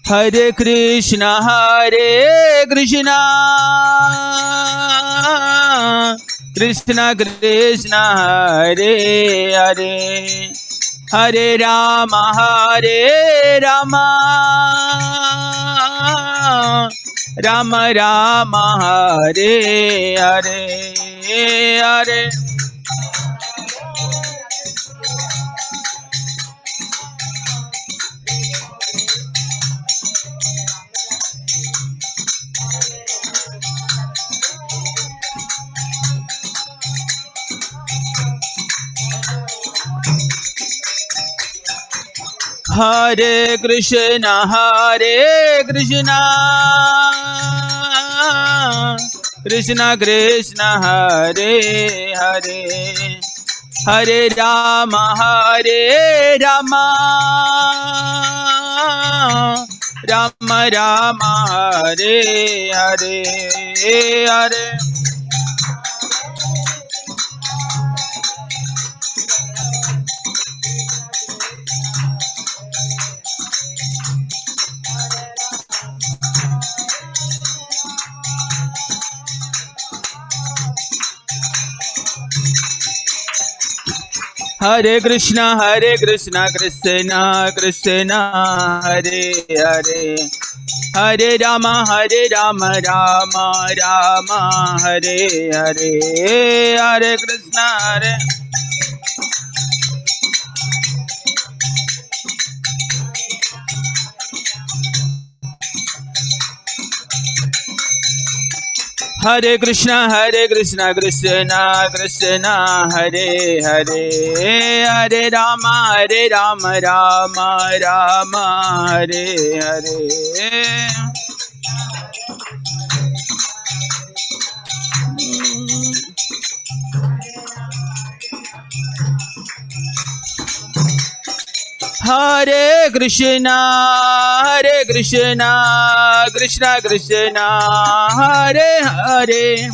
Hare Krishna Krishna Krishna Hare Hare Hare Rama Rama Rama Hare Hare Hare Hare Krishna Krishna Krishna Hare Hare Hare Rama Rama Rama Hare Hare Hare Hare Krishna Krishna Krishna Hare Hare Hare Rama Rama Rama Hare Hare Hare Krishna Hare Krishna Krishna Krishna Hare Hare Hare Rama Rama Rama Hare Hare Hare Krishna Krishna Krishna Hare Hare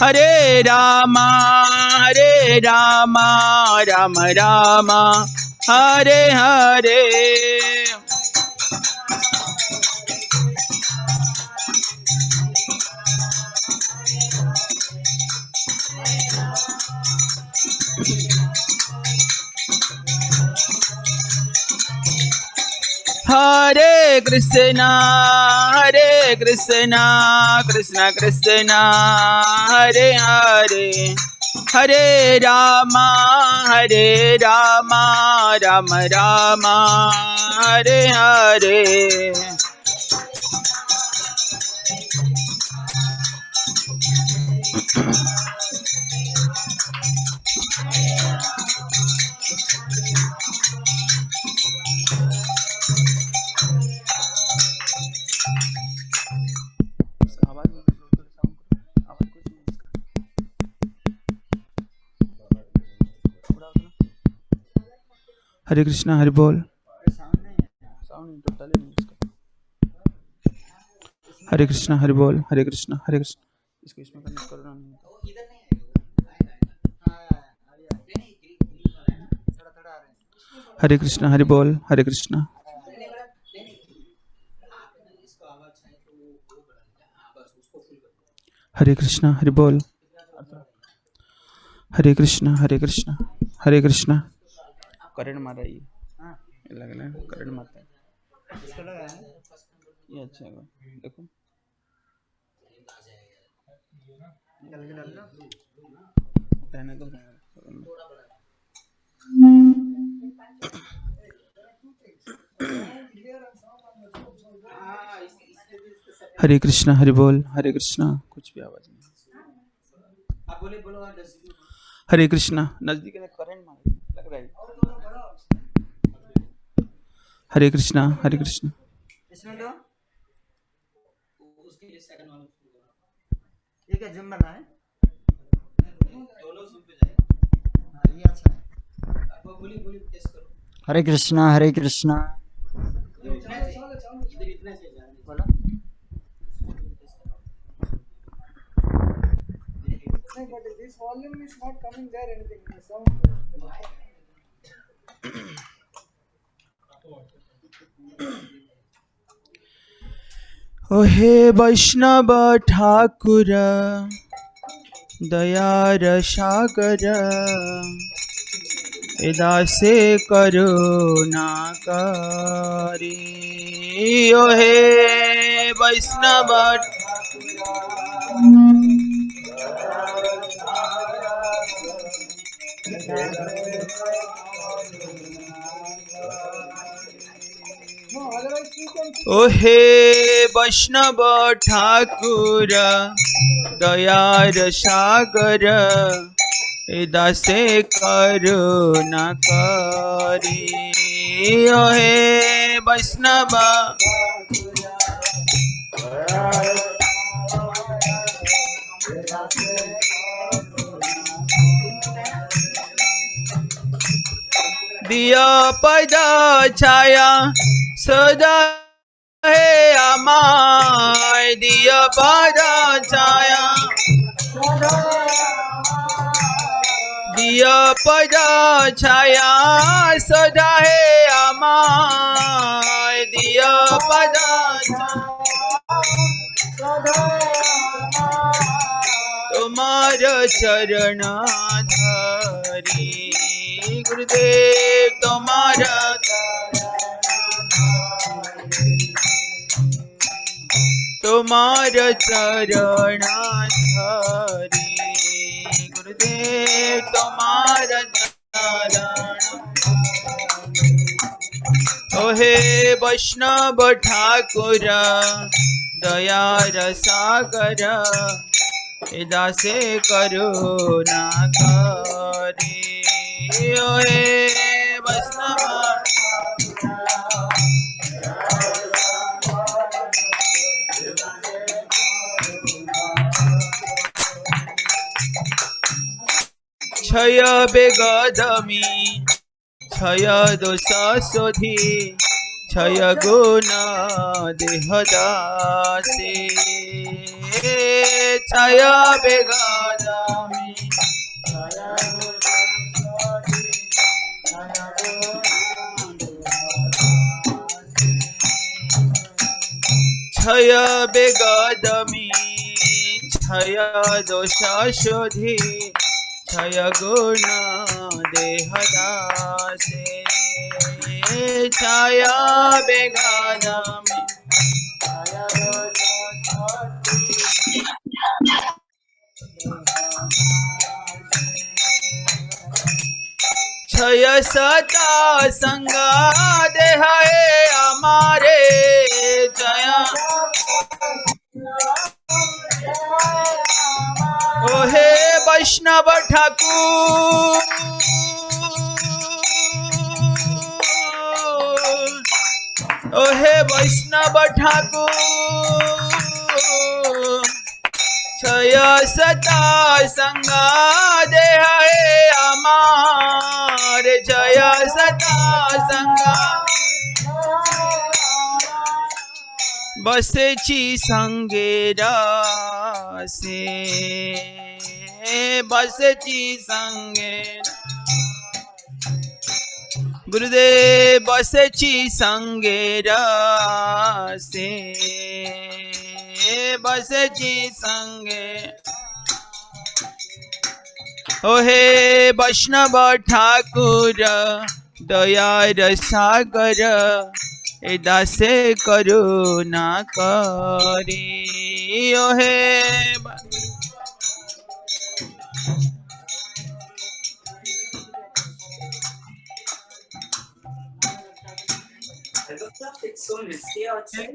Hare Rama Rama Rama Hare Hare Hare Krishna Krishna Krishna Hare Hare Hare Rama Rama Rama Hare Hare Hare Krishna Hare Bol Hare Krishna Hare Bol Hare Krishna इसको इसमें connect करना नहीं Hare Krishna Hare Bol Hare Krishna Hare Krishna Hare Bol Hare Krishna Hare Krishna current मारा ये लग रहा है current मारता है ये अच्छा है देखो रहने दो हरे कृष्णा हरि बोल हरे कृष्णा कुछ भी आवाज नहीं आप बोले बोलो हरे कृष्णा नजदीक में करंट मार लग रहा है हरे कृष्णा इसमें तो उसके लिए सेकंड वाला ये क्या जिम बना है दोनों सुन पे जाएगा हां ये अच्छा है आप बोली टेस्ट करो हरे कृष्णा इधर इतना से जा बोलो नहीं but this volume is not coming there anything sound ओ हे वैष्णव ठाकुर दयार सागर दासे करुणा करी। ओ हे वैष्णव ओ हे वैष्णव ठाकुर दयार सागर दासे करुणा करी। ओ हे वैष्णव दिया पद छाया सदा हे अमाय। दिया पद छाया दिया पद छाया सदा हे अमाय। दिया पद तुम्हार चरण धरी। गुरुदेव तुम्हारा तुम्हार चरण धरी। गुरुदेव तुम्हार चरण। ओ हे वैष्णव ठाकुर दयार सागर दासे करुणा करी। ओ हे वैष्णव क्षय बेगदमी क्षय दोष शोधी क्षय गुण देहदासे। क्षय बेगदमी क्षय बेगदमी क्षय दोष शोधी क्षय गुण देहदासे। क्षय बेगदमी क्षय सता संग देह हमारे। जय ओ हे वैष्णव ठाकुर ओ हे वैष्णव ठाकुर क्षय सता संग देह हमार। जय सता संग बसेची संगे रासे। बसेची संगे गुरुदेव बसेची संगे रासे। बसेची संगे ओ हे वैष्णव ठाकुर दयार सागर दासे करुणा करी। ओ हे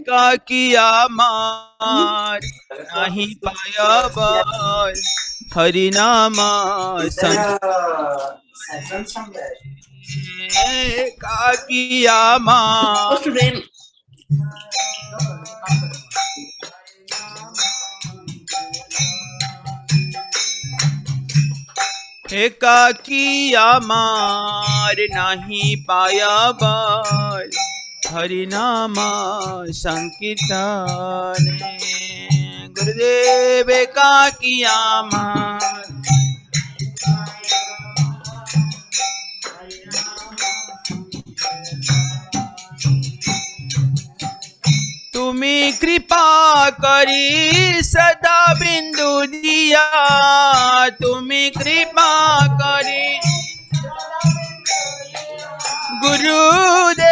का किया मार नहीं पाया बर हरि नाम का किया मार एकाकिया मार नहीं पाया बल हरि नाम संकीर्तन। गुरुदेव एकाकिया मार तुम्ही कृपा करी सदा बिंदु दिया, तुम्हें कृपा करी गुरुदेव,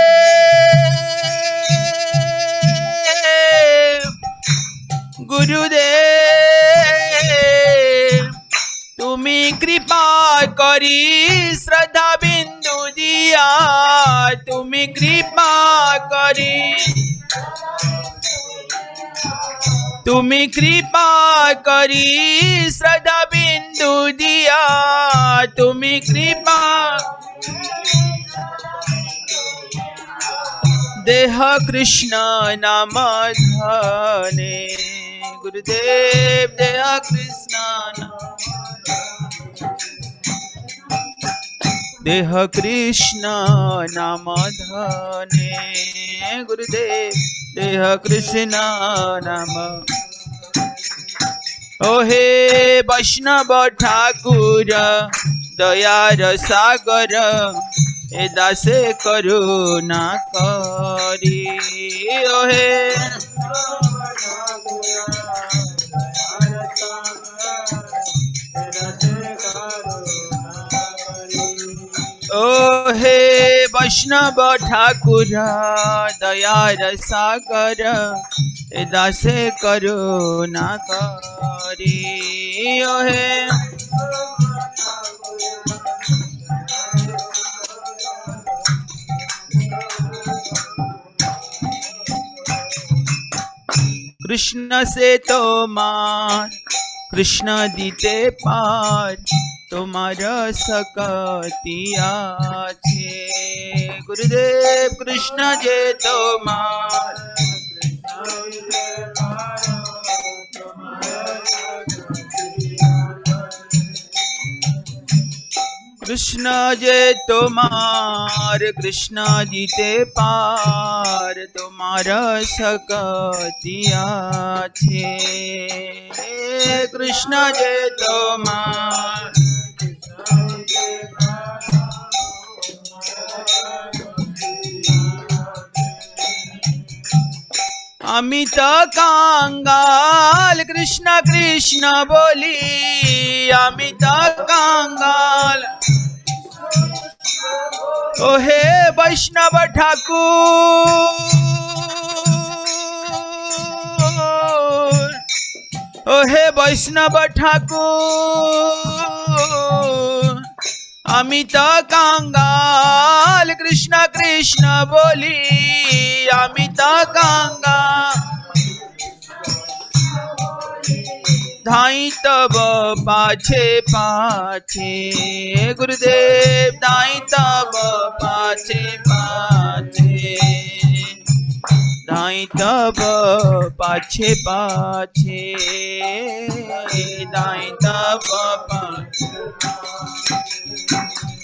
गुरुदेव तुम्हें कृपा करी श्रद्धा बिंदु दिया, तुम्हें कृपा करी, तुम्हें कृपा करी श्रद्धा बिंदु दिया, तुम्हें कृपा देह कृष्ण नाम धने, गुरुदेव देह कृष्ण देह कृष्ण नाम धने, गुरुदेव देह कृष्ण नाम। ओहे वैष्णव ठाकुर दयार सागर, ए दासे करुणा करी, ओहे ओहे वैष्णव ठाकुर दयार सागर, ए दासे करुणा करी, ओहे कृष्ण से तोमार कृष्ण दीते पार, तुम्हारा सकतिया छे, गुरुदेव कृष्ण जे तोमार कृष्ण जे तोमार कृष्ण जीते पार, तुम्हारा सकतिया छे, कृष्ण जे तोमार अमित कांगाल कृष्ण कृष्ण बोली, अमित कांगाल ओहे वैष्णव ठाकुर, ओहे वैष्णव ठाकुर अमित कांगाल कृष्ण कृष्ण बोली, अमित कांगाल धाई तब पाछे पाछे, गुरुदेव धाई तब पाछे पाछे, धाई तब पाछे पाछे, धाई तब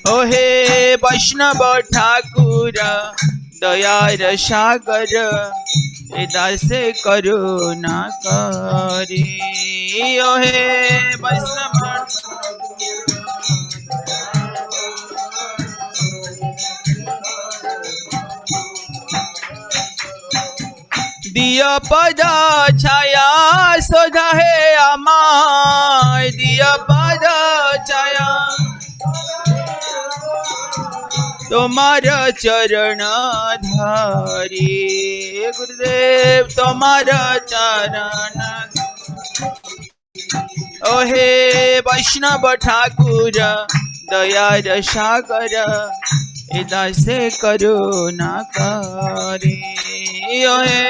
ओहे वैष्णव ठाकुर दयार सागर, ए दासे करुणा करी, ओहे वैष्णव दिय पद छाया सोधा है अमाय, दिय पद छाया तुम्हारा चरण धारी, गुरुदेव तुम्हारा चरण ओहे वैष्णव ठाकुर दयार सागर, ए दासे करुणा करी, ओहे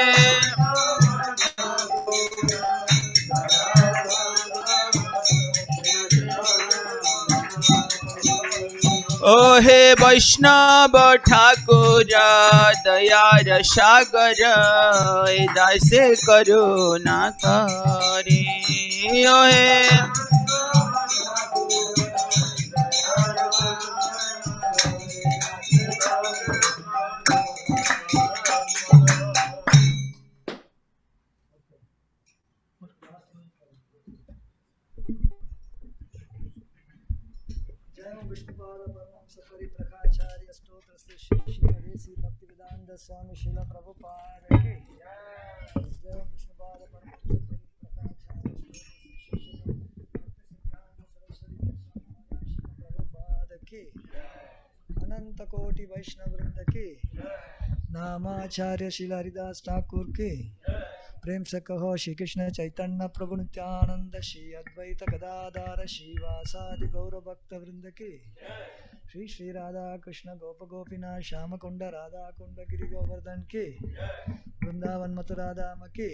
ओहे वैष्णव ठाकुर दयार सागर, ए दासे करुणा करी, ओहे विष्णुपाद परमहंस परिप्रकाचार्य स्तोत्र Shri Bhakti Vedanta Swami Srila Prabhupada ki Jai Vishnupada Paramahamsa Prabhupada ki Ananta Koti Vaishnavrinda ki Namacharya Srila Haridas Thakur ki प्रेम से कहो श्री कृष्ण चैतन्य प्रभु नित्यानंद श्री अद्वैत गदाधर श्रीवासादि गौर भक्त वृंद की श्री श्री राधा कृष्ण गोप गोपीनाथ श्याम कुंड राधा कुंड गिरि गोवर्धन की वृंदावन मथुरा धाम की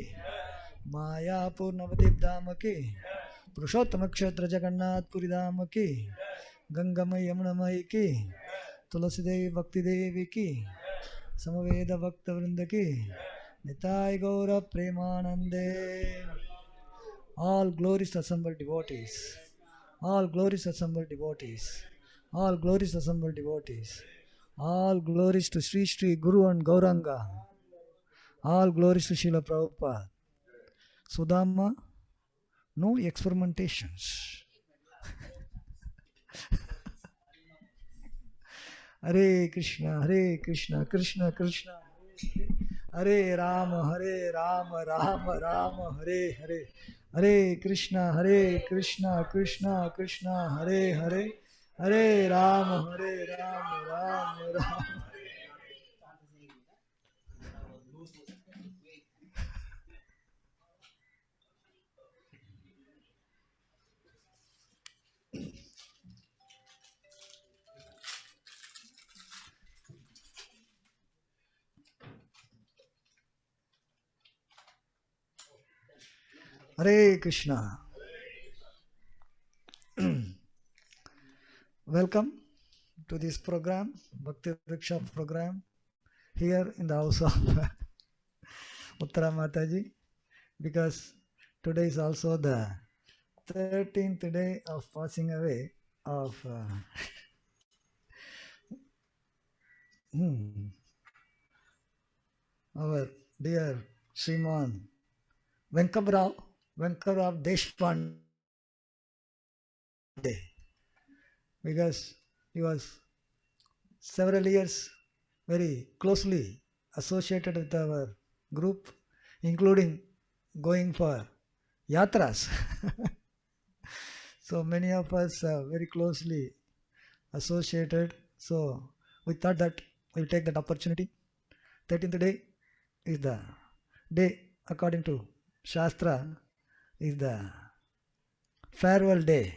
मायापुर नवदीप धाम की पुरुषोत्तम क्षेत्र जगन्नाथपुरी धाम की गंगामय यमुनामय की तुलसी देवी भक्ति देवी की समवेद भक्त वृंद की Nitai Gaura Premanande. All glories assembled devotees. All glories assembled devotees. All glories assembled devotees. All glories to Sri Sri Guru and Gauranga. All glories to Srila Prabhupada. Sudama, no experimentations. Hare Krishna, Hare Krishna, Krishna Krishna. Hare Rama, Rama Rama, Hare Hare. Hare Krishna, Krishna Krishna, Hare Hare. Hare Rama, Rama Rama. Hare Krishna. Welcome to this program, Bhakti Vriksha program, here in the house of Uttara Mataji, because today is also the 13th day of passing away of our dear Sriman Venkatrav Deshpande, because he was several years very closely associated with our group, including going for yatras. So many of us are very closely associated. So we thought that we'll take that opportunity. 13th day is the day according to Shastra, is the farewell day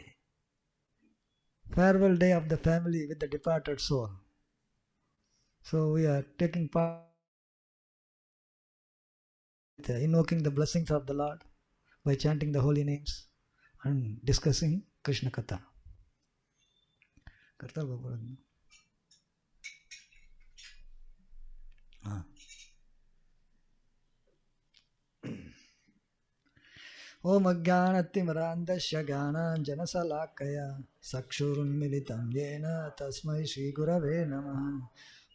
of the family with the departed soul. So we are taking part in invoking the blessings of the Lord by chanting the holy names and discussing Krishna Katha. Om Ajnanatimirandasya Jnananjanasalakaya Sakshurunmilitam Yena Tasmai Shri Gurave Namaha.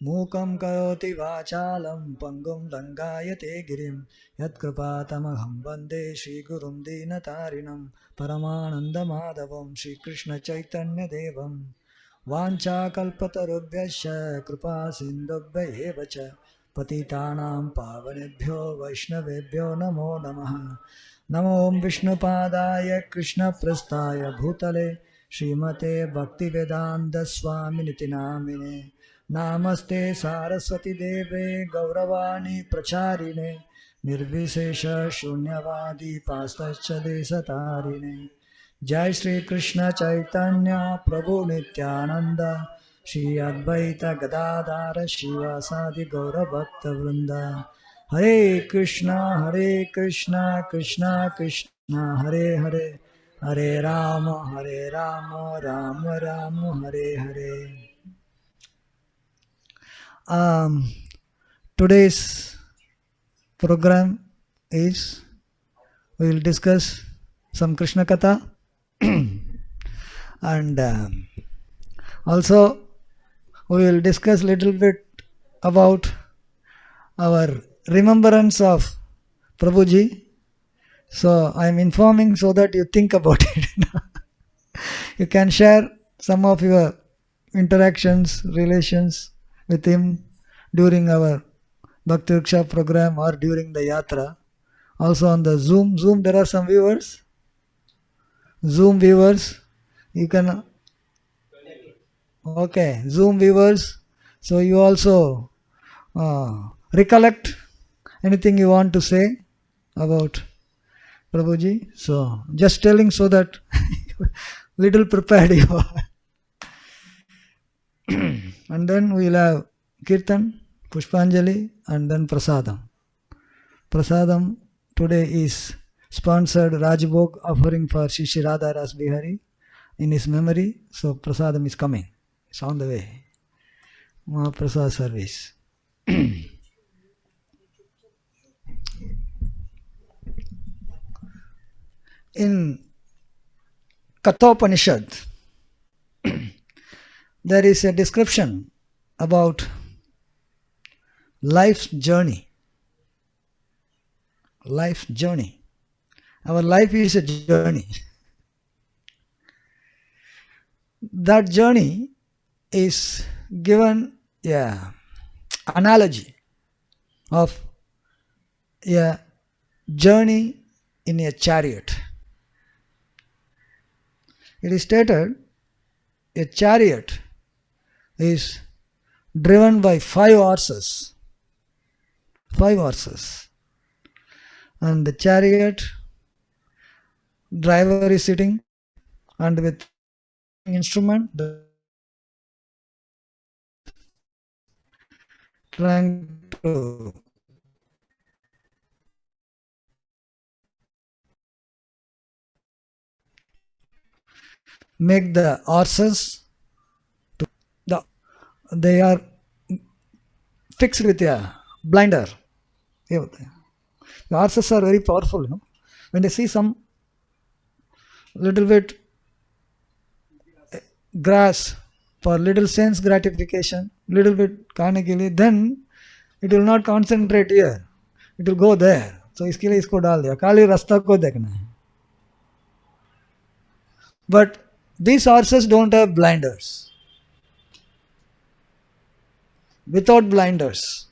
Mukam Karoti Vachalam Pangum Dangayate Girim Yat Kripatamaham Vande Shri Gurum Dinatarinam Paramananda Madhavam Shri Krishna Chaitanya Devam Vancha Kalpatarubhyasya Kripa Sindhubhya Evacha Patitanam Pavanebhyo Vaishnavebhyo Namo Namaha. Namo Vishnupadaya Krishna Prastaya Bhutale Srimate Bhakti Vedanta Swami Niti Namine Namaste Saraswati Deve Gauravani Pracharine Nirvisesha Shunyavadi Pastascha Desatarine. Jai Shri Krishna Chaitanya Prabhu Nityananda Shri Advaita Gadadhara Shivasadi Gaura Bhakta Vrinda. Hare Krishna, Krishna Krishna, Hare Hare, Hare Rama, Rama Rama, Hare Hare. Today's program is, we will discuss some Krishna Katha and also we will discuss little bit about our remembrance of Prabhuji. So I am informing so that you think about it. You can share some of your interactions, relations with him, during our Bhakti Vriksha program or during the Yatra. Also on the Zoom there are some viewers. Zoom viewers, you can, okay, Zoom viewers. So you also recollect anything you want to say about Prabhuji. So just telling so that little prepared you are. And then we'll have Kirtan, Pushpanjali, and then Prasadam. Prasadam today is sponsored Rajbhog offering for Shishi Radha Ras Bihari in his memory. So Prasadam is coming. It's on the way. Mahaprasad service. In Kathopanishad, there is a description about life's journey. Life's journey. Our life is a journey. That journey is given an analogy of a journey in a chariot. It is stated a chariot is driven by 5 horses. 5 horses. And the chariot driver is sitting and with instrument trying to make the horses they are fixed with a blinder. The horses are very powerful, when they see some little bit grass for little sense gratification, little bit carnegili, then it will not concentrate here, it will go there. So इसके लिए इसको डाल दिया, खाली रास्ता को देखना है. But these horses don't have blinders. Without blinders.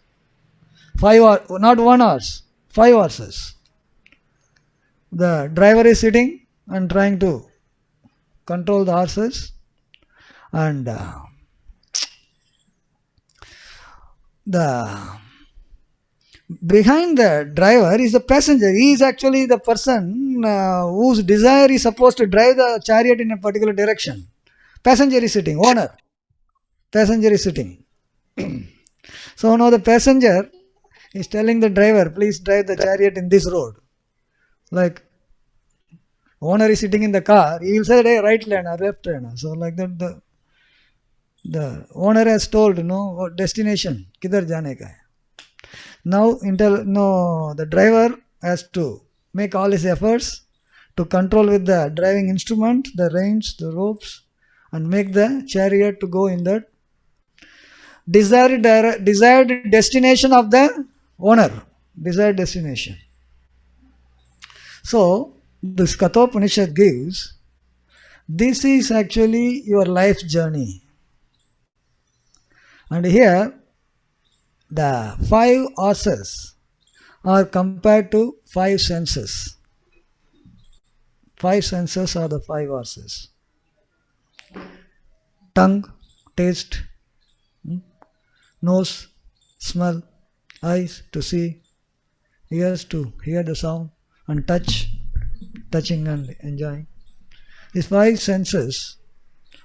5 not 1 horse, 5 horses. The driver is sitting and trying to control the horses, and behind the driver is the passenger. He is actually the person whose desire is supposed to drive the chariot in a particular direction. Passenger is sitting, owner. Passenger is sitting. So now the passenger is telling the driver, please drive the chariot in this road. Like owner is sitting in the car, he will say, hey, right lane or left lane. So like that the owner has told, what destination, kidhar jane ka hai. Now the driver has to make all his efforts to control with the driving instrument, the reins, the ropes, and make the chariot to go in that desired destination of the owner. Desired destination. So this Kathopanishad gives, this is actually your life journey. And here the 5 horses are compared to 5 senses. 5 senses are the 5 horses. Tongue, taste, nose, smell, eyes to see, ears to hear the sound, and touching and enjoying. These 5 senses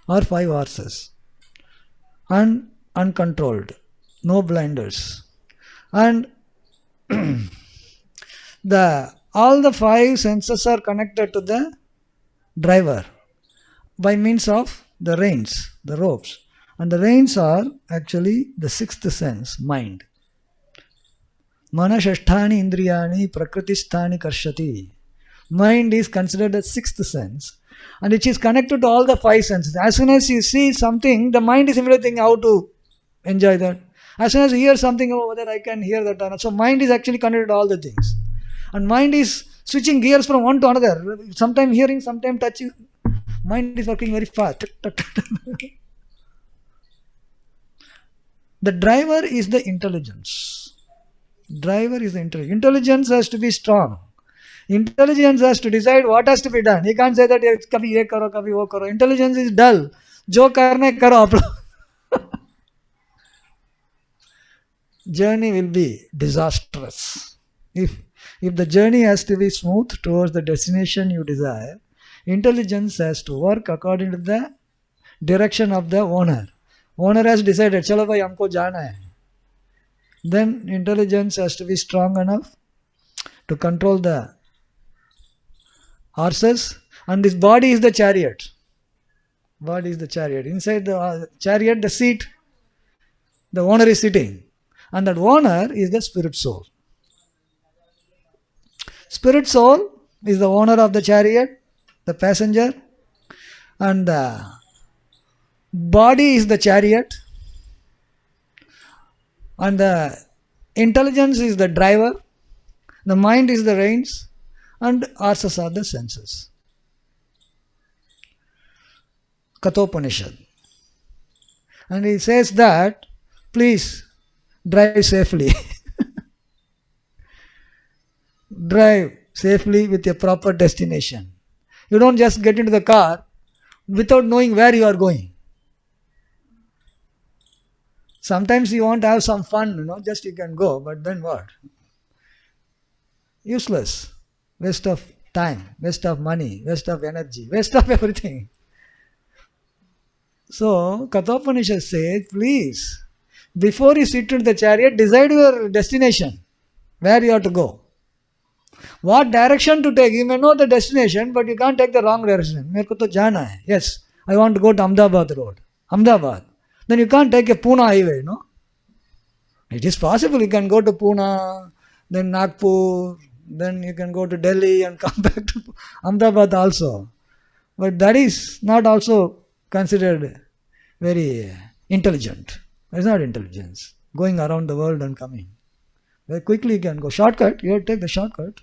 are 5 horses, and uncontrolled, no blinders, and all the 5 senses are connected to the driver by means of the reins, the ropes, and the reins are actually the 6th sense, mind. Manashasthani indriyani prakritisthani karshati. Mind is considered as 6th sense, and it is connected to all the 5 senses. As soon as you see something, the mind is immediately thinking how to enjoy that. As soon as you hear something, that I can hear that. So mind is actually connected to all the things. And mind is switching gears from one to another. Sometimes hearing, sometimes touching. Mind is working very fast. The driver is the intelligence. Driver is the intelligence. Intelligence has to be strong. Intelligence has to decide what has to be done. He can't say that kabhi ye karo, kabhi wo karo. Intelligence is dull. Jo karna hai karo aap log. Journey will be disastrous. If the journey has to be smooth towards the destination you desire, intelligence has to work according to the direction of the owner. Owner has decided, chalo bhai humko jana hai. Then intelligence has to be strong enough to control the horses, and this body is the chariot. Body is the chariot. Inside the chariot, the seat, the owner is sitting, and that owner is the spirit soul. Spirit soul is the owner of the chariot, the passenger, and the body is the chariot, and the intelligence is the driver, the mind is the reins, and horses are the senses. Kathopanishad. And he says that, please drive safely. Drive safely with a proper destination. You don't just get into the car without knowing where you are going. Sometimes you want to have some fun, just you can go, but then what? Useless. Waste of time, waste of money, waste of energy, waste of everything. So, Kathopanishad says, please, before you sit into the chariot, decide your destination, where you have to go. What direction to take? You may know the destination, but you can't take the wrong direction. Mereko to jana hai. Yes, I want to go to Ahmedabad road. Ahmedabad. Then you can't take a Pune highway, no? It is possible you can go to Pune, then Nagpur, then you can go to Delhi and come back to Ahmedabad also. But that is not also considered very intelligent. It's not intelligence. Going around the world and coming. Very quickly you can go. Shortcut, you have to take the shortcut.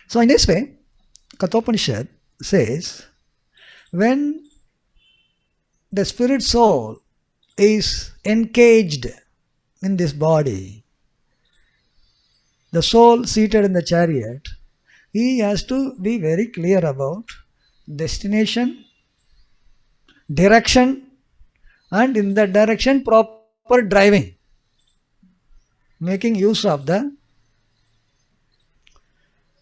So in this way, Kathopanishad says, when the spirit soul is encaged in this body, the soul seated in the chariot, he has to be very clear about destination, direction, and in that direction proper driving, making use of the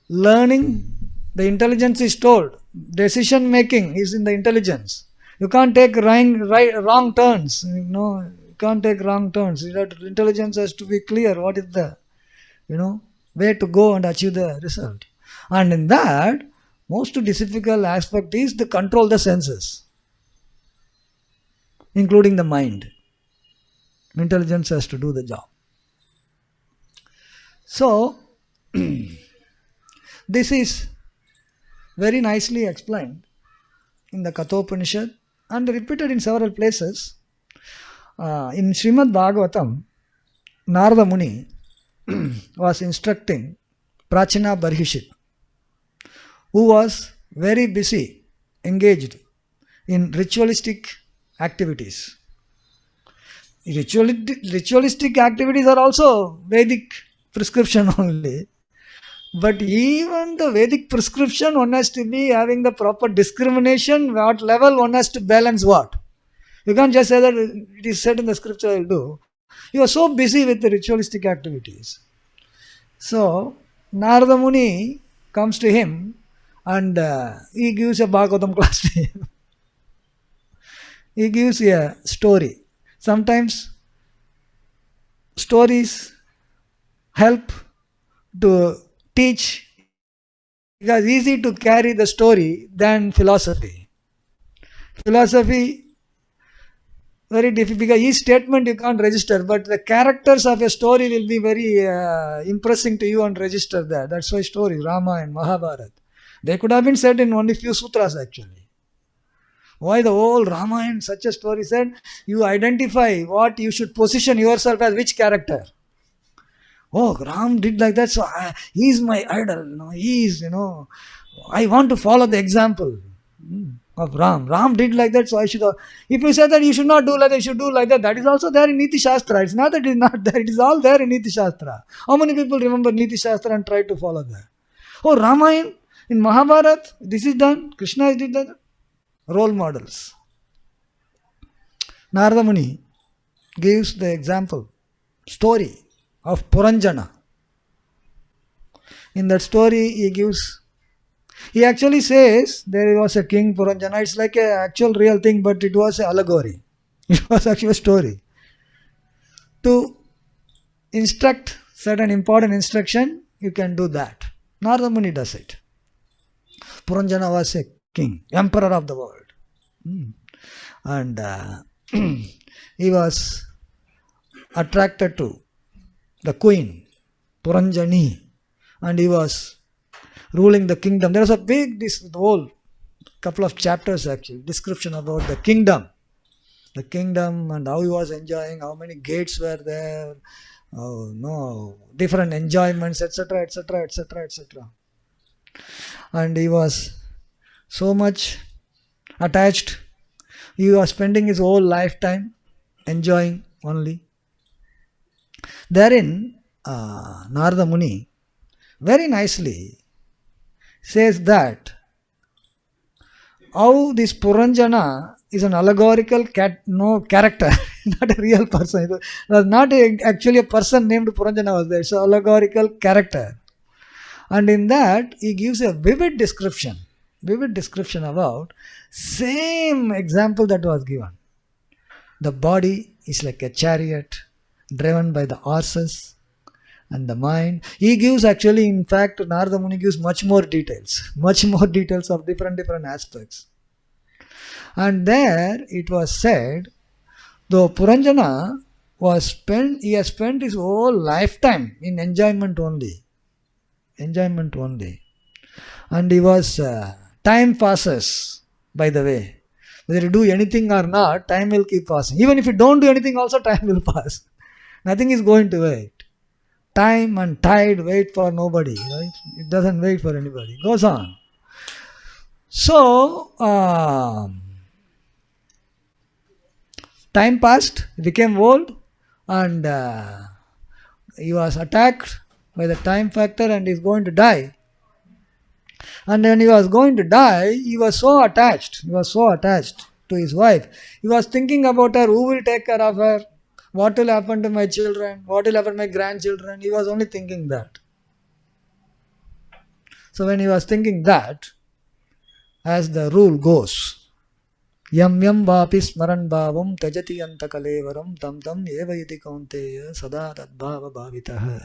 learning. The intelligence is told, decision making is in the intelligence. You can't take wrong turns. You can't take wrong turns. Intelligence has to be clear what is the way to go and achieve the result. And in that, most difficult aspect is to control the senses, including the mind. Intelligence has to do the job. So, this is very nicely explained in the Kathopanishad and repeated in several places. In Srimad Bhagavatam, Narada Muni was instructing Prachina Barhishit, who was very busy, engaged in ritualistic activities. Ritualistic activities are also Vedic prescription only. But even the Vedic prescription, one has to be having the proper discrimination, what level one has to balance what. You can't just say that it is said in the scripture, I will do. You are so busy with the ritualistic activities. So, Narada Muni comes to him and he gives a Bhagavatam class to him. He gives a story. Sometimes stories help to teach, because it's easy to carry the story than philosophy. Philosophy, very difficult, because each statement you can't register, but the characters of a story will be very impressing to you and register that. That's why stories, Rama and Mahabharata, they could have been said in only few sutras actually. Why the whole Ramayana, such a story said, you identify what you should position yourself as which character. Oh, Ram did like that, so he is my idol. He is, I want to follow the example. of Ram. Ram did like that, so I should. If you say that you should not do like that, you should do like that, that is also there in Niti Shastra. It's not that it is not there, it is all there in Niti Shastra. How many people remember Niti Shastra and try to follow that? Oh, Ramayana, in Mahabharata, this is done. Krishna did that. Role models. Narada Muni gives the example, story of Puranjana. In that story, he actually says there was a king Puranjana. It's like an actual real thing, but it was an allegory. It was actually a story. To instruct certain important instruction, you can do that. Narada Muni does it. Puranjana was a king, emperor of the world. And he was attracted to the queen, Puranjani, and he was ruling the kingdom. There was a big, this whole couple of chapters actually, description about the kingdom and how he was enjoying, how many gates were there, different enjoyments, etc., etc., etc., etc. And he was so much attached. He was spending his whole lifetime enjoying only. Therein, Narada Muni very nicely says that how this Puranjana is an allegorical character, not a real person. It was not actually a person named Puranjana was there. It's an allegorical character. And in that, he gives a vivid description about same example that was given. The body is like a chariot driven by the horses, and the mind. He gives actually, in fact, Narada Muni gives much more details of different aspects. And there it was said, though Puranjana he has spent his whole lifetime in enjoyment only. And he was, time passes, by the way. Whether you do anything or not, time will keep passing. Even if you don't do anything also, time will pass. Nothing is going to wait. Time and tide wait for nobody, right? It doesn't wait for anybody. It goes on. So, time passed, he became old, and he was attacked by the time factor and he's going to die. And when he was going to die, he was so attached to his wife. He was thinking about her, who will take care of her, what will happen to my children, what will happen to my grandchildren. He was only thinking that. So when he was thinking that, as the rule goes, yam yam vapi smaran bhavam tajati antakalevaram tam tam eva iti kaunteya sada tadbhava bhavitah.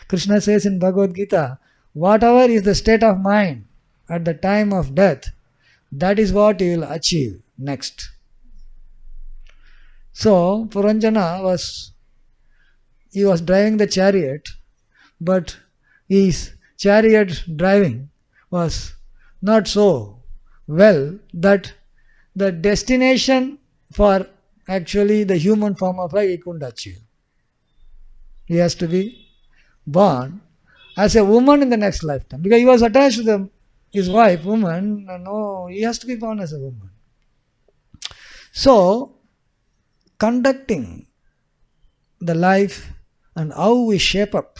Krishna says in Bhagavad Gita, whatever is the state of mind at the time of death, that is what you will achieve next. So Puranjana was driving the chariot, but his chariot driving was not so well that the destination for actually the human form of life he couldn't achieve. He has to be born as a woman in the next lifetime, because he was attached to his wife, woman. No, he has to be born as a woman. So, conducting the life and how we shape up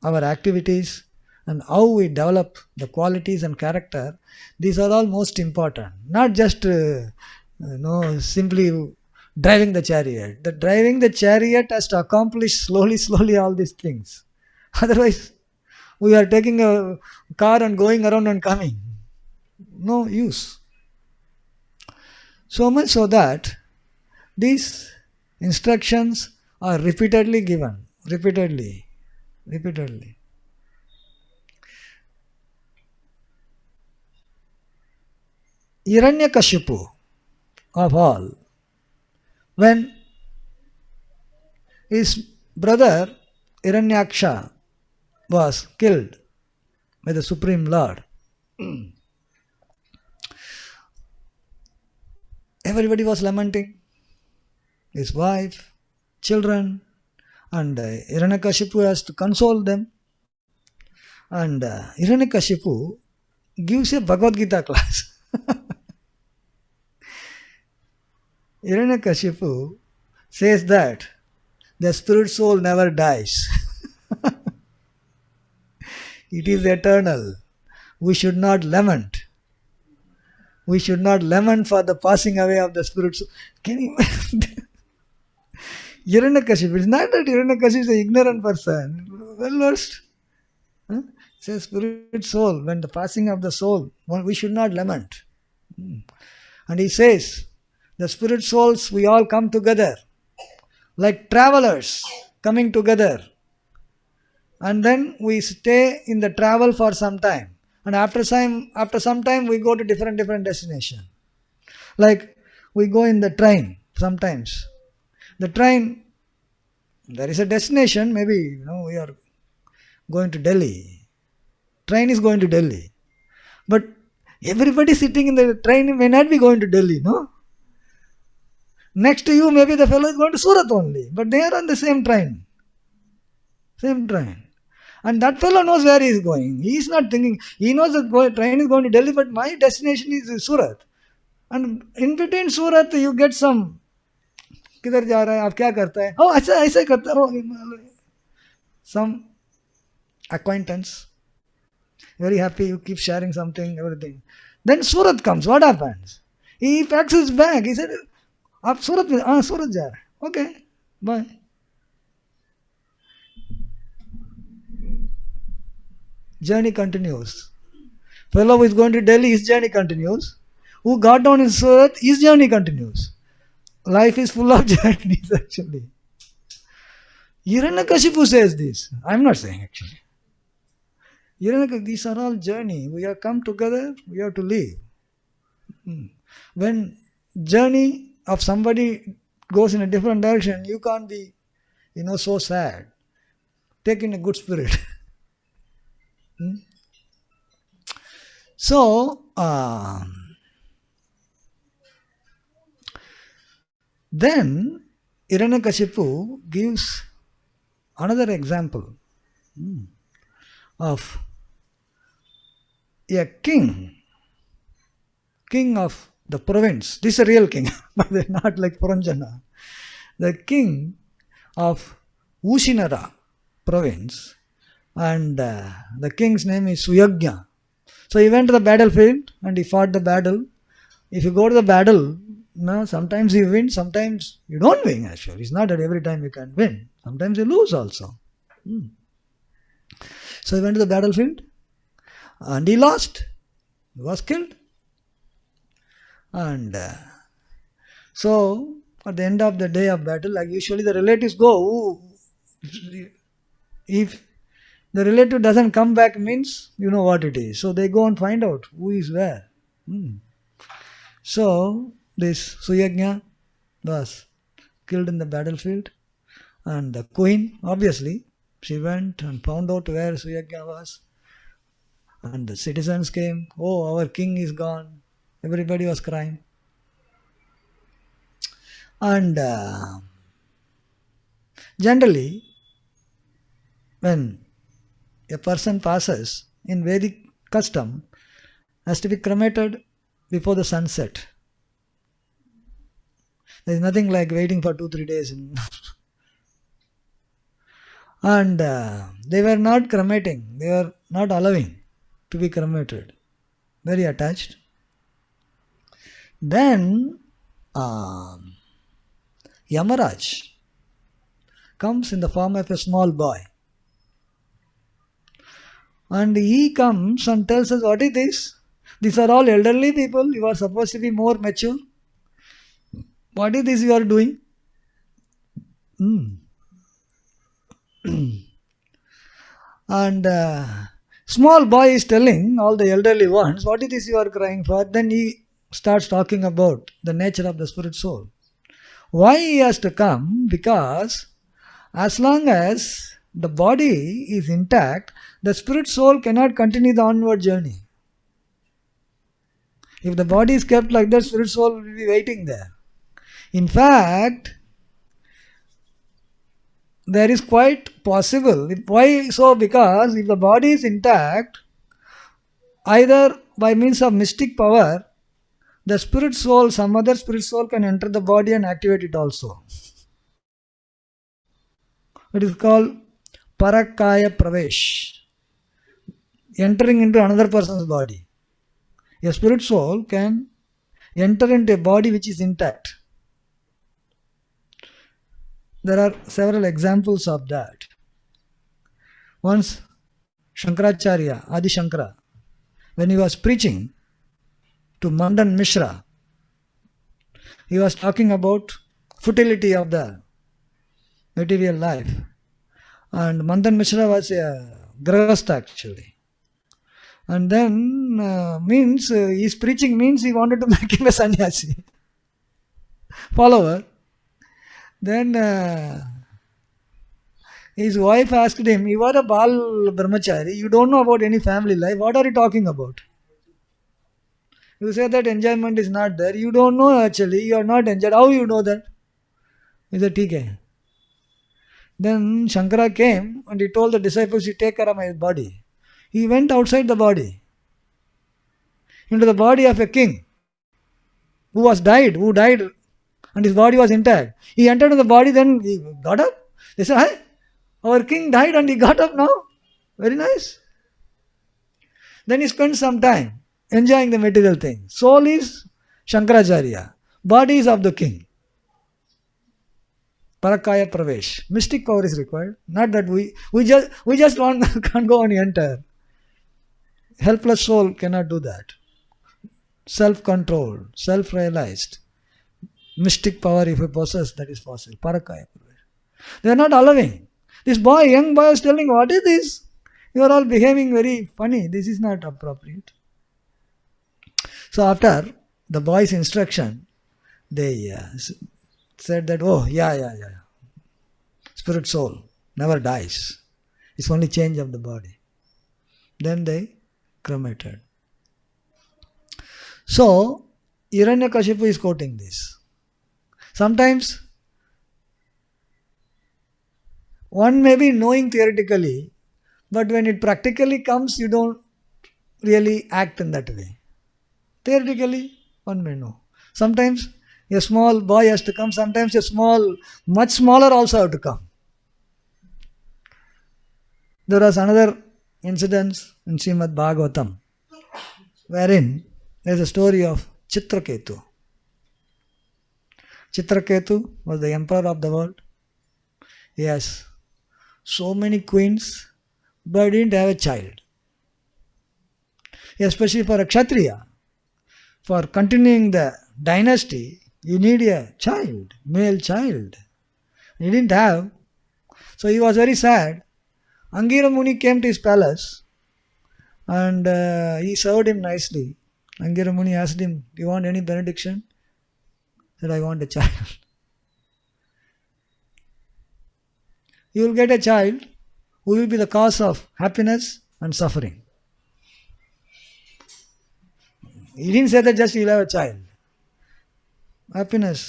our activities and how we develop the qualities and character, these are all most important. Not just simply driving the chariot. The driving the chariot has to accomplish slowly all these things. Otherwise, we are taking a car and going around and coming. No use. So much so that these instructions are repeatedly given. Repeatedly. Hiranyakashipu of all, when his brother Hiranyaksha was killed by the Supreme Lord, everybody was lamenting, his wife, children, and Hiranyakashipu has to console them. And Hiranyakashipu gives a Bhagavad Gita class. Hiranyakashipu says that the spirit soul never dies. It is eternal. We should not lament. We should not lament for the passing away of the spirit soul. Can you Hiranyakashipu, it's not that Hiranyakashipu is an ignorant person. Well versed. Huh? It says spirit soul, when the passing of the soul, we should not lament. And he says, the spirit souls, we all come together like travelers coming together. And then we stay in the travel for some time. And after some time we go to different destination. Like we go in the train sometimes. The train, there is a destination, maybe we are going to Delhi. Train is going to Delhi. But everybody sitting in the train may not be going to Delhi, no? Next to you, maybe the fellow is going to Surat only. But they are on the same train. Same train. And that fellow knows where he is going. He is not thinking, he knows that train is going to Delhi, but my destination is Surat. And in between Surat, you get some, किधर जा रहा है, आप क्या करता है, oh, अच्छा ऐसे करता है, some acquaintance, very happy, you keep sharing something, everything. Then Surat comes, what happens? He packs his bag, he said, आप सूरत में, हाँ सूरत जा रहे हैं, okay, bye. Journey continues. Fellow who is going to Delhi, his journey continues. Who got down in Surat, his journey continues. Life is full of journeys actually. Hiranyakashipu says this. I am not saying actually. These are all journey. We have come together, we have to live. When journey of somebody goes in a different direction, you can't be, so sad. Take in a good spirit. So, then Hiranyakashipu gives another example of a king of the province. This is a real king, but not like Puranjana. The king of Ushinara province, and the king's name is Suyagya. So he went to the battlefield and he fought the battle. If you go to the battle, sometimes you win, sometimes you don't win actually. It's not that every time you can win. Sometimes you lose also. So he went to the battlefield and he lost. He was killed. And so at the end of the day of battle, like usually the relatives go. If the relative doesn't come back, means you know what it is. So they go and find out who is where. So this Suyagya was killed in the battlefield, and the queen, obviously, she went and found out where Suyagya was, and the citizens came, oh, our king is gone. Everybody was crying. And generally, when a person passes, in Vedic custom, has to be cremated before the sunset. There is nothing like waiting for 2-3 days. And they were not cremating. They were not allowing to be cremated. Very attached. Then Yamaraj comes in the form of a small boy. And he comes and tells us, what is this? These are all elderly people. You are supposed to be more mature. What is this you are doing? And small boy is telling all the elderly ones, what is this you are crying for? Then he starts talking about the nature of the spirit soul. Why he has to come? Because as long as the body is intact, the spirit soul cannot continue the onward journey. If the body is kept like that, spirit soul will be waiting there. In fact, there is quite possible. Why so? Because if the body is intact, either by means of mystic power, the spirit soul, some other spirit soul can enter the body and activate it also. It is called Parakaya Pravesh, entering into another person's body. A spirit soul can enter into a body which is intact. There are several examples of that. Once Shankaracharya, Adi Shankara, when he was preaching to Mandan Mishra, he was talking about futility of the material life. And Mandan Mishra was a grahastha actually. And then his preaching means he wanted to make him a sannyasi, follower. Then his wife asked him, "You are a Bal Brahmachari, you don't know about any family life, what are you talking about? You say that enjoyment is not there, you don't know actually, you are not enjoyed, how you know that?" He said, "Okay." Then Shankara came and he told the disciples, "You take care of my body." He went outside the body, into the body of a king who died, and his body was intact. He entered in the body, then he got up. They said, "Hey, our king died and he got up now. Very nice." Then he spent some time enjoying the material thing. Soul is Shankaracharya, body is of the king. Parakaya Pravesh. Mystic power is required. Not that we just can't go and enter. Helpless soul cannot do that. Self-controlled, self-realized. Mystic power, if you possess, that is possible. Parakaya Pravesh. They are not allowing. This young boy is telling, "What is this? You are all behaving very funny. This is not appropriate." So after the boy's instruction, they said that, "Oh, yeah. Spirit soul never dies. It's only change of the body." Then they cremated. So, Hiranyakashipu is quoting this. Sometimes one may be knowing theoretically, but when it practically comes, you don't really act in that way. Theoretically, one may know. Sometimes a small boy has to come, sometimes much smaller also have to come. There was another incident in Srimad Bhagavatam, wherein there is a story of Chitraketu. Chitraketu was the emperor of the world. He has so many queens, but he didn't have a child. Especially for a Kshatriya, for continuing the dynasty, you need a child, male child. He didn't have. So he was very sad. Angira Muni came to his palace and he served him nicely. Angira Muni asked him, "Do you want any benediction?" He said, "I want a child." You will get a child who will be the cause of happiness and suffering. He didn't say that just you will have a child. Happiness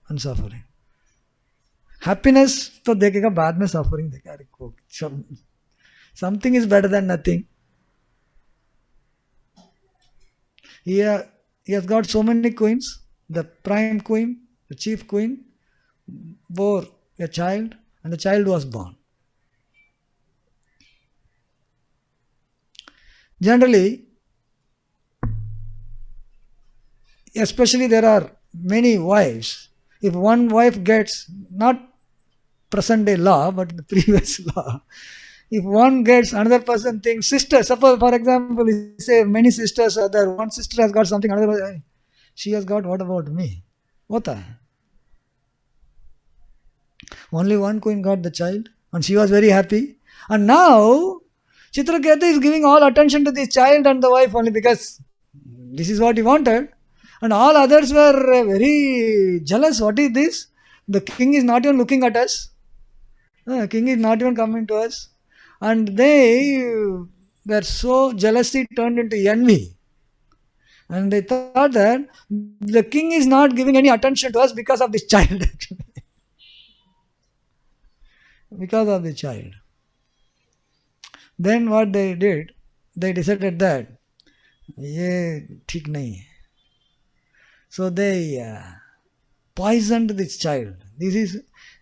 and suffering. Happiness तो देखेगा बाद में, suffering देखेगा. Something is better than nothing. He has got so many queens. The prime queen, the chief queen, bore a child, and the child was born. Generally, especially there are many wives. If one wife gets, not present day law, but the previous law, if one gets, another person thinks, sister, suppose for example, say many sisters are there, one sister has got something, another, she has got, what about me? What? Only one queen got the child and she was very happy. And now Chitraketu is giving all attention to this child and the wife only because this is what he wanted. And all others were very jealous. What is this? The king is not even looking at us. The king is not even coming to us. And they were so jealousy turned into envy. And they thought that the king is not giving any attention to us because of this child. Because of the child. Then what they did, they decided that ये ठीक नहीं है. So they poisoned this child. This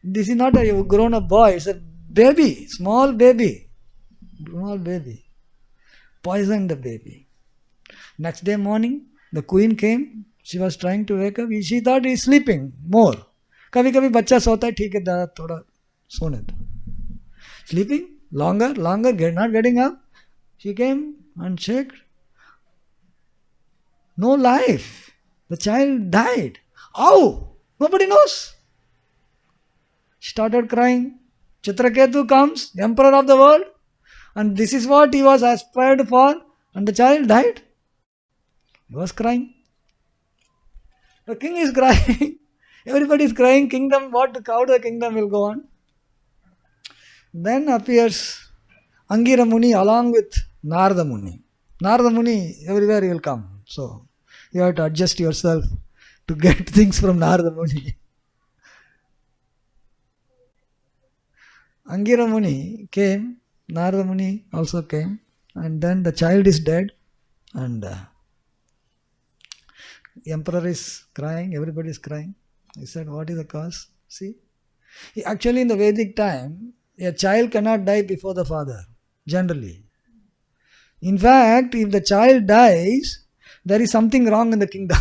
is not a grown-up boy, it's a baby, small baby. Poisoned the baby. Next day morning, the queen came. She was trying to wake up. She thought he's sleeping more. कभी कभी बच्चा सोता है ठीक है दादा थोड़ा सोने दो. Sleeping longer, not getting up. She came and checked. No life. The child died. How? Nobody knows. She started crying. Chitraketu comes, emperor of the world, and this is what he was aspired for, and the child died. He was crying. The king is crying. Everybody is crying. Kingdom, how the kingdom will go on? Then appears Angira Muni along with Narada Muni. Narada Muni, everywhere he will come. So, you have to adjust yourself to get things from Narada Muni. Angira Muni came, Narada Muni also came, and then the child is dead, and the emperor is crying, everybody is crying. He said, what is the cause? See? Actually, in the Vedic time, a child cannot die before the father, generally. In fact, if the child dies, there is something wrong in the kingdom.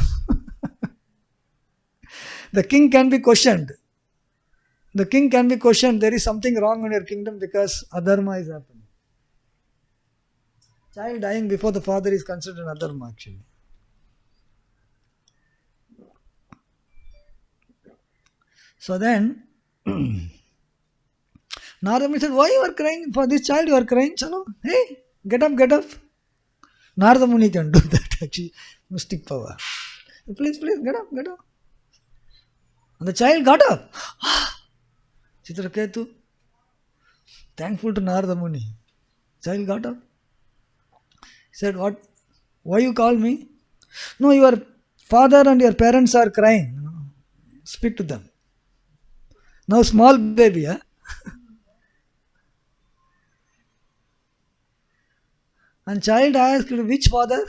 The king can be questioned. There is something wrong in your kingdom because adharma is happening. Child dying before the father is considered an adharma actually. So then, Narada Muni said, why you are crying? For this child you are crying? Chalo, hey, get up. Narada Muni can do that actually. Mystic power. Please, get up. And the child got up. Chitraketu, thankful to Narada Muni. Child got up. He said, what? Why you call me? No, your father and your parents are crying. Speak to them. Now small baby, huh? And child asked, which father?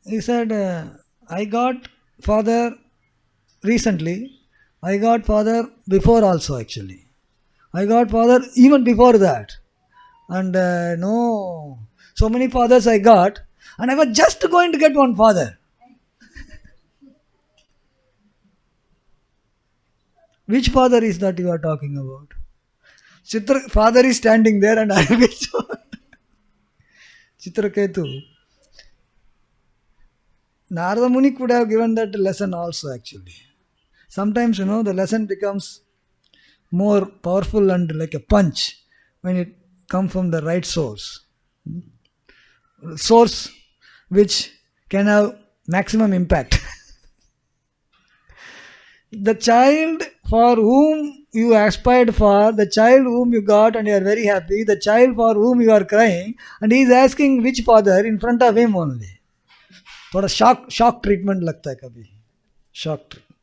He said, I got father recently. I got father before also actually. I got father even before that. And no, so many fathers I got. And I was just going to get one father. Which father is that you are talking about? Father is standing there and I will show. Chitraketu. Narada Muni could have given that lesson also actually. Sometimes, the lesson becomes more powerful and like a punch when it comes from the right source. Source which can have maximum impact. The child for whom you aspired for, the child whom you got and you are very happy, the child for whom you are crying, and he is asking which father in front of him only. थोड़ा shock treatment लगता है कभी. Shock treatment.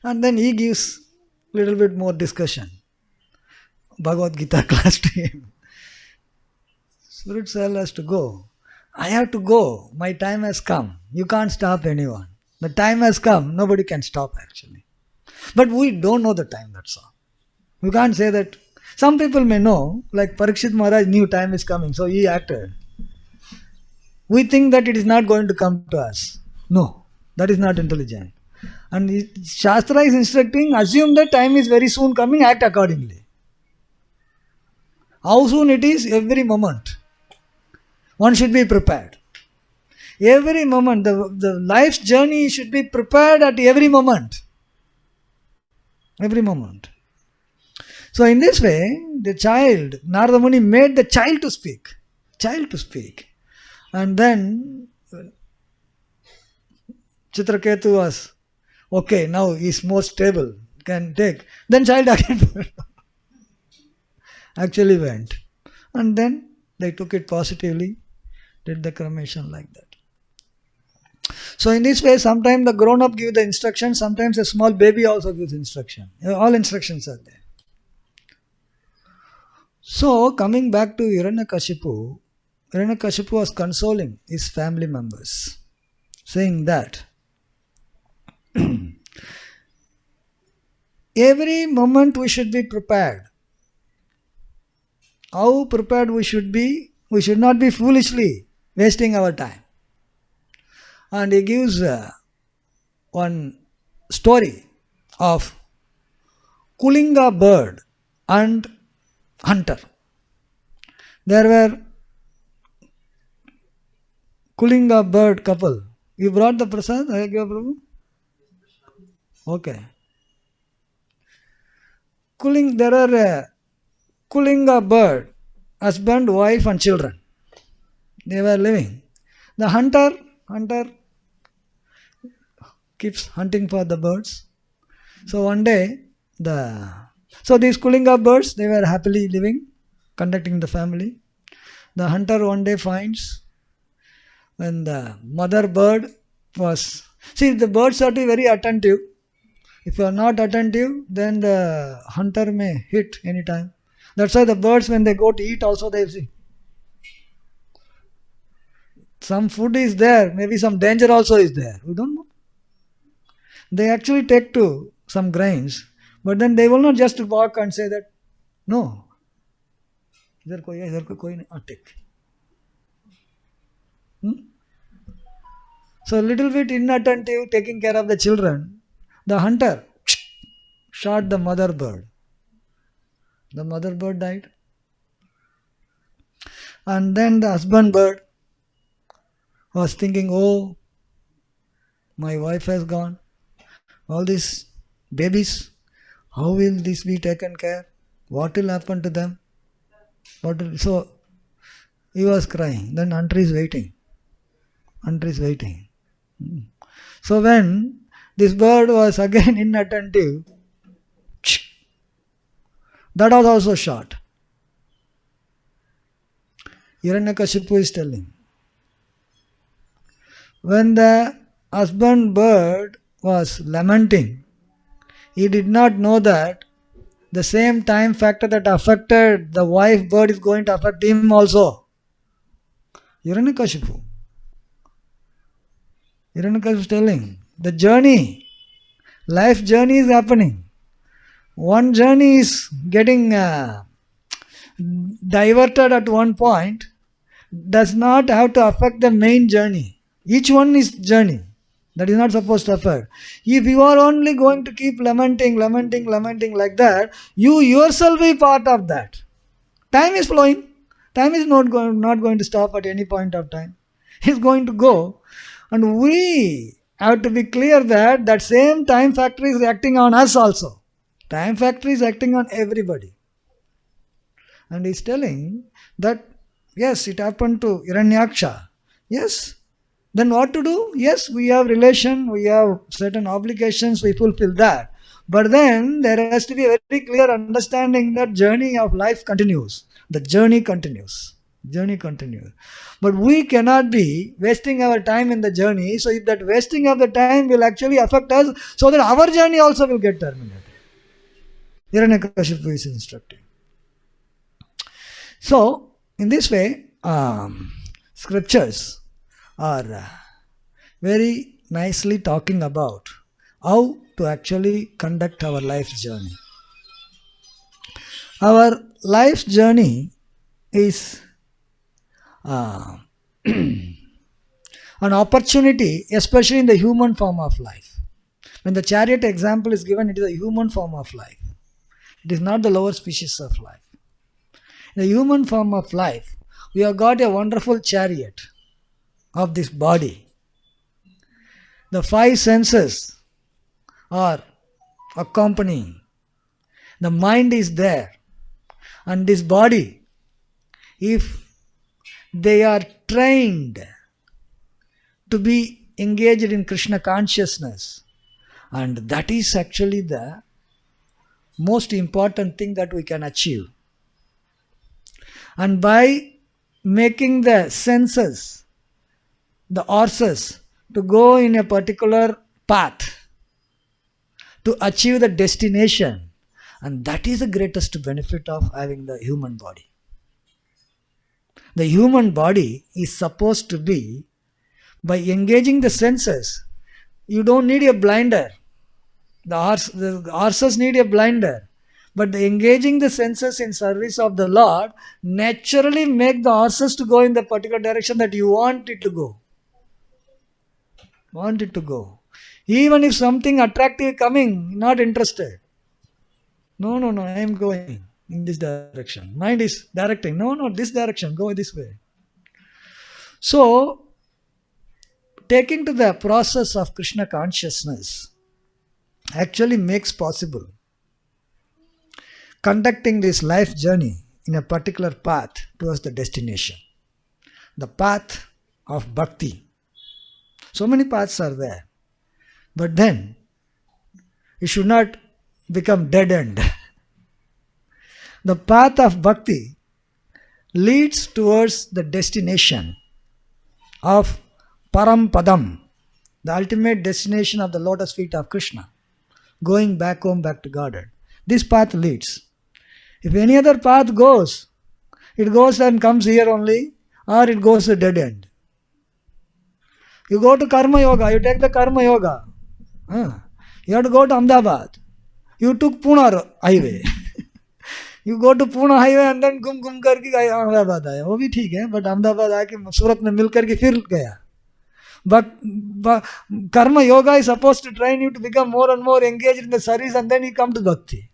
And then he gives little bit more discussion. Bhagavad Gita class to him. Spirit cell has to go. I have to go. My time has come. You can't stop anyone. The time has come. Nobody can stop actually. But we don't know the time, that's all. You can't say that. Some people may know, like Parikshit Maharaj knew time is coming, so he acted. We think that it is not going to come to us. No, that is not intelligent. And Shastra is instructing, assume that time is very soon coming, act accordingly. How soon it is? Every moment. One should be prepared. Every moment, the life's journey should be prepared at every moment. Every moment. So in this way, the child, Narada Muni made the child to speak. And then Chitraketu was, okay, now he is more stable, can take. Then child again actually went. And then they took it positively, did the cremation like that. So in this way, sometimes the grown-up give the instruction, sometimes a small baby also gives instruction. All instructions are there. So coming back to Hiranyakashipu, Hiranyakashipu was consoling his family members, saying that every moment we should be prepared. How prepared we should be? We should not be foolishly wasting our time. And he gives one story of Kulinga bird and hunter. There were Kulinga bird couple. You brought the prasad? I gave Prabhu? Okay. There are Kulinga bird, husband, wife and children. They were living. The hunter keeps hunting for the birds. So one day, these Kulinga birds, they were happily living, conducting the family. The hunter one day finds when the mother bird was... See, the birds are to be very attentive. If you are not attentive, then the hunter may hit anytime. That's why the birds, when they go to eat also, they see. Some food is there, maybe some danger also is there. We don't know. They actually take to some grains, but then they will not just walk and say that, no. Take. So a little bit inattentive, taking care of the children, the hunter shot the mother bird. The mother bird died. And then the husband bird was thinking, oh, my wife has gone. All these babies, how will this be taken care? What will happen to them? So he was crying. Then hunter is waiting. So when this bird was again inattentive, that was also shot. Hiranyakashipu is telling, when the husband bird was lamenting, he did not know that the same time factor that affected the wife bird is going to affect him also. Hiranyakashipu is telling, the journey, life journey is happening. One journey is getting diverted at one point, does not have to affect the main journey. Each one is journey. That is not supposed to affect. If you are only going to keep lamenting like that, you yourself be part of that. Time is flowing. Time is not going to stop at any point of time. It's going to go. And we have to be clear that that same time factor is acting on us also. Time factor is acting on everybody. And he's telling that, yes, it happened to Hiranyaksha. Yes. Then what to do? Yes, we have relation, we have certain obligations, we fulfill that. But then there has to be a very clear understanding that journey of life continues. The journey continues. But we cannot be wasting our time in the journey. So if that wasting of the time will actually affect us, so that our journey also will get terminated. Hiranyakashipu is instructing. So, in this way, scriptures are very nicely talking about how to actually conduct our life's journey. Our life's journey is an opportunity, especially in the human form of life. When the chariot example is given, it is a human form of life. It is not the lower species of life. In the human form of life, we have got a wonderful chariot of this body. The five senses are accompanying. The mind is there. And this body, if they are trained to be engaged in Krishna consciousness, and that is actually the most important thing that we can achieve. And by making the senses, the horses, to go in a particular path to achieve the destination, and that is the greatest benefit of having the human body. The human body is supposed to be, by engaging the senses, you don't need a blinder. The horses need a blinder. But engaging the senses in service of the Lord naturally make the horses to go in the particular direction that you want it to go. Want it to go. Even if something attractive coming, not interested. No, I am going in this direction. Mind is directing. No, this direction, go this way. So, taking to the process of Krishna consciousness actually makes possible conducting this life journey in a particular path towards the destination. The path of bhakti. So many paths are there. But then, it should not become dead end. The path of bhakti leads towards the destination of Param Padam, the ultimate destination of the lotus feet of Krishna, going back home, back to Godhead. This path leads. If any other path goes, it goes and comes here only, or it goes to dead end. You go to Karma Yoga, you take the Karma Yoga. You have to go to Ahmedabad. You took Pune highway. You go to Pune highway and then घूम करके Ahmedabad आया. वो भी ठीक है, but Ahmedabad आके सूरत में मिल करके फिर गया. But Karma Yoga is supposed to train you to become more and more engaged in the service, and then you come to Bhakti.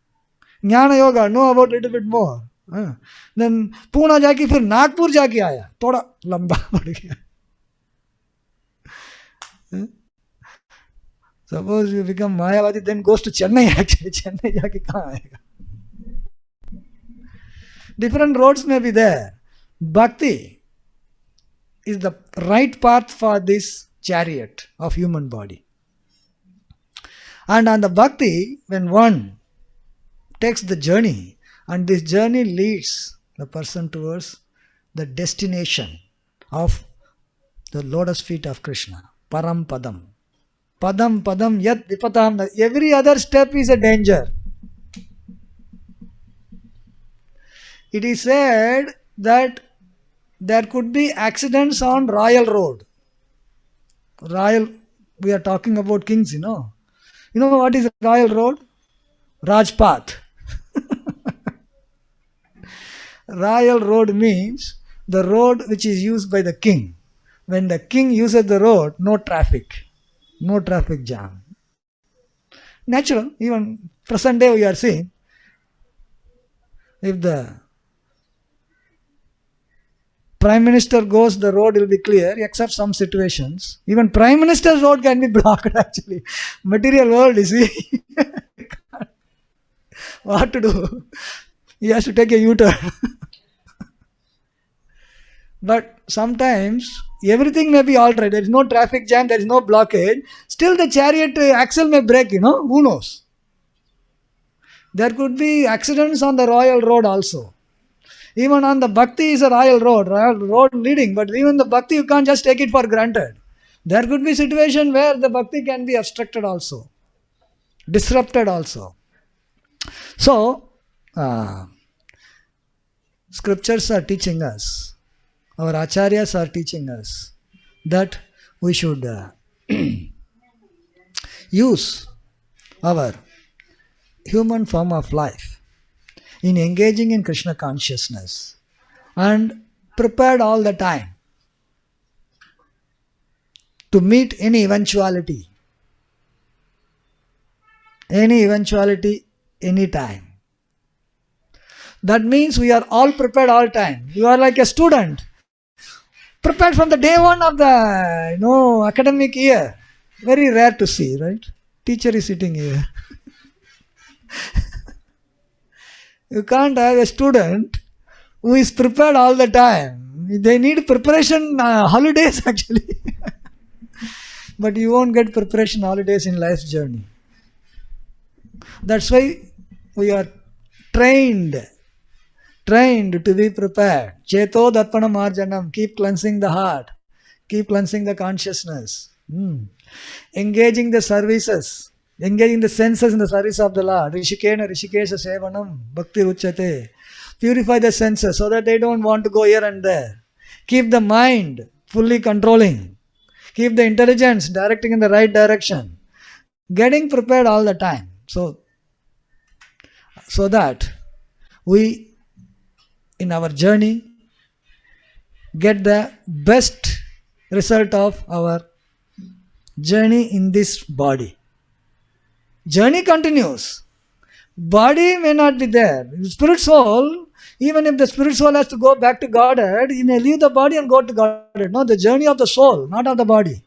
Jnana Yoga, know about little bit more. Then Pune जाके फिर नागपुर जाके आया. थोड़ा लंबा पड़ गया. Suppose you become Mayavadi, then goes to Chennai actually. Chennai जाके कहाँ आएगा? Different roads may be there. Bhakti is the right path for this chariot of human body. And on the bhakti, when one takes the journey, and this journey leads the person towards the destination of the lotus feet of Krishna, Param Padam. Padam Padam Yat Vipatam. Every other step is a danger. It is said that there could be accidents on Royal Road. Royal, we are talking about kings, you know. You know what is Royal Road? Rajpath. Royal Road means the road which is used by the king. When the king uses the road, no traffic jam. Natural, even present day we are seeing, if the Prime Minister goes, the road will be clear, except some situations. Even Prime Minister's road can be blocked actually. Material world, you see. What to do? He has to take a U-turn. But sometimes everything may be altered. There is no traffic jam, there is no blockage. Still the chariot axle may break, who knows? There could be accidents on the Royal Road also. Even on the Bhakti is a royal road leading, but even the Bhakti you can't just take it for granted. There could be situation where the Bhakti can be obstructed also, disrupted also. So, scriptures are teaching us, our acharyas are teaching us that we should use our human form of life in engaging in Krishna consciousness and prepared all the time to meet any eventuality, any time. That means we are all prepared all time. You are like a student, prepared from the day one of the academic year. Very rare to see, right? Teacher is sitting here. You can't have a student who is prepared all the time. They need preparation holidays actually. But you won't get preparation holidays in life's journey. That's why we are trained to be prepared. Cheto darpanam arjanam. Keep cleansing the heart. Keep cleansing the consciousness. Engaging the services. Engaging the senses in the service of the Lord. Rishikena Rishikesha Sevanam Bhakti Ruchyate. Purify the senses so that they don't want to go here and there. Keep the mind fully controlling. Keep the intelligence directing in the right direction. Getting prepared all the time. So that we, in our journey, get the best result of our journey in this body. Journey continues. Body may not be there. Spirit soul, even if the spirit soul has to go back to Godhead, he may leave the body and go to Godhead. No, the journey of the soul, not of the body.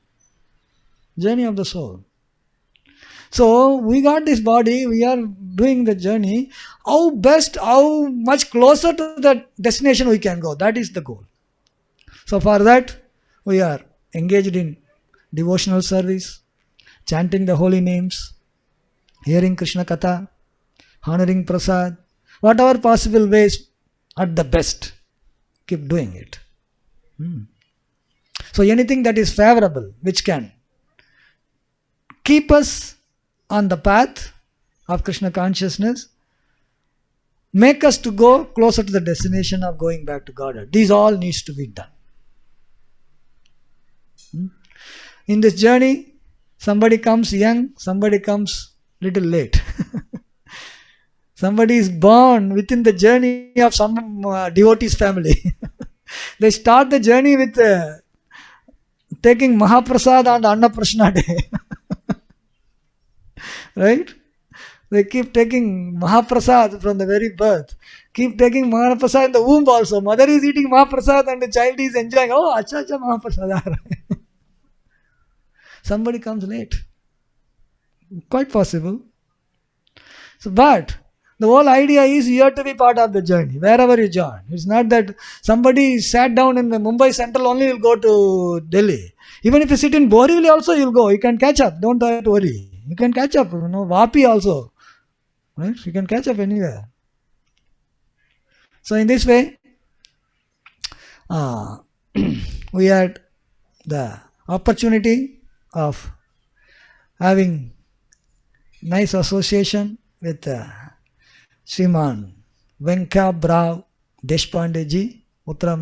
Journey of the soul. So we got this body, we are doing the journey. How much closer to the destination we can go. That is the goal. So for that, we are engaged in devotional service, chanting the holy names, hearing Krishna Katha, honoring Prasad, whatever possible ways at the best. Keep doing it. So anything that is favorable, which can keep us on the path of Krishna consciousness, make us to go closer to the destination of going back to Godhead. These all needs to be done. In this journey, somebody comes young, somebody comes little late. Somebody is born within the journey of some devotee's family. They start the journey with taking Mahaprasad on Annaprasna day. Right? They keep taking Mahaprasad from the very birth. Keep taking Mahaprasad in the womb also. Mother is eating Mahaprasad and the child is enjoying. Oh, acha Mahaprasad. Somebody comes late. Quite possible. So, but the whole idea is you have to be part of the journey, wherever you join. It's not that somebody sat down in the Mumbai Central only, you'll go to Delhi. Even if you sit in Borivali also, you'll go. You can catch up. Don't have to worry. You can catch up. Vapi also. Right? You can catch up anywhere. So in this way, we had the opportunity of having nice association with Sriman Venka Brau Deshpande ji, Uttara